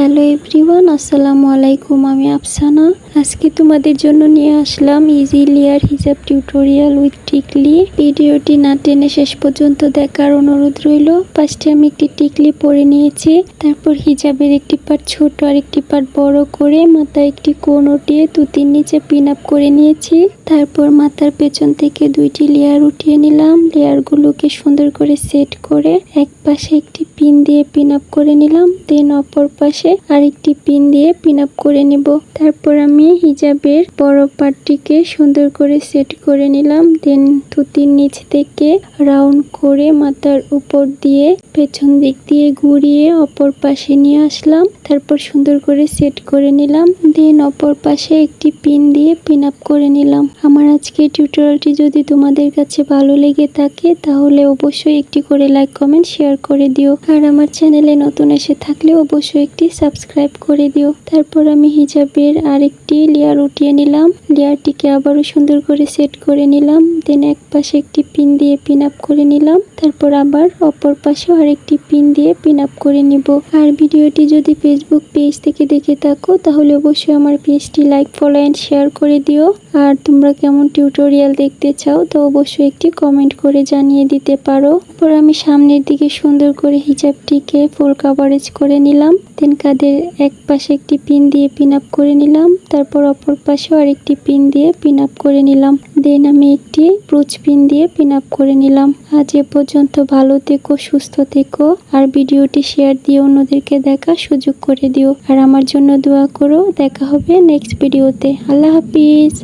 Hello everyone, আসসালামু আলাইকুম। আমি আফসানা। আজকে তোমাদের জন্য নিয়ে আসলাম ইজি লেয়ার হিজাব টিউটোরিয়াল উইথ টিকলি। ভিডিওটি না টেনে শেষ পর্যন্ত দেখার অনুরোধ রইল। ফার্স্টে আমি একটি টিকলি পরে নিয়েছি, তারপর হিজাবের একটি পার্ট ছোট আর একটি পার্ট বড় করে মাথায় একটি কোণ উঠিয়ে তুতির নিচে পিন আপ করে নিয়েছি। তারপর মাথার পেছন থেকে দুইটি লেয়ার উঠিয়ে নিলাম। লেয়ারগুলোকে সুন্দর করে সেট করে এক পাশে একটি পিন দিয়ে পিন আপ করে নিলাম, দেন অপর পাশে আরেকটি পিন দিয়ে পিন আপ করে নিব। তারপর আমি হিজাবের বড় পার্টটিকে সুন্দর করে সেট করে নিলাম, দেন তুতির নিচ থেকে রাউন্ড করে মাথার উপর দিয়ে পেছন দিক দিয়ে ঘুরিয়ে অপর পাশে নিয়ে আসলাম। তারপর সুন্দর করে সেট করে নিলাম, দেন অপর পাশে একটি পিন দিয়ে পিন আপ করে নিলাম। আমার আজকে টিউটোরিয়ালটি যদি তোমাদের কাছে ভালো লেগে থাকে তাহলে অবশ্যই একটি করে লাইক কমেন্ট শেয়ার করে দিও, আর আমার চ্যানেলে নতুন এসে থাকলে অবশ্যই একটি সাবস্ক্রাইব করে দিও। তারপর আমি হিজাবের আরেকটি লেয়ার উঠিয়ে নিলাম, লেয়ারটিকে আবারও সুন্দর করে সেট করে নিলাম, দেন এক পাশে একটি পিন দিয়ে পিন আপ করে নিলাম। তারপর আবার অপর পাশেও আরেকটি পিন দিয়ে পিন আপ করে নিব। আর ভিডিওটি যদি ফেসবুক পেজ থেকে দেখে থাকো তাহলে অবশ্যই আমার পেজটি লাইক, ফলো এন্ড শেয়ার করে দিও। আর তোমরা কেমন টিউটোরিয়াল দেখতে চাও তো অবশ্যই একটি কমেন্ট করে জানিয়ে দিতে পারো। তারপর আমি সামনের দিকে সুন্দর করে হিজাবটিকে ফুল কভারেজ করে নিলাম, দেন কাঁধের এক পাশে একটি পিন দিয়ে পিন আপ করে নিলাম, তারপর অপর পাশেও আরেকটি পিন দিয়ে পিন আপ করে নিলাম, দেন আমি একটি ব্রুচ পিন দিয়ে পিন আপ করে নিলাম। আজ এ পর্যন্ত, ভালো থেকো, সুস্থ থেকো, আর ভিডিওটি শেয়ার দিয়ে অন্যদেরকে দেখার সুযোগ করে দিও। আর আমার জন্য দোয়া করো। দেখা হবে নেক্সট ভিডিওতে। আল্লাহ হাফিজ।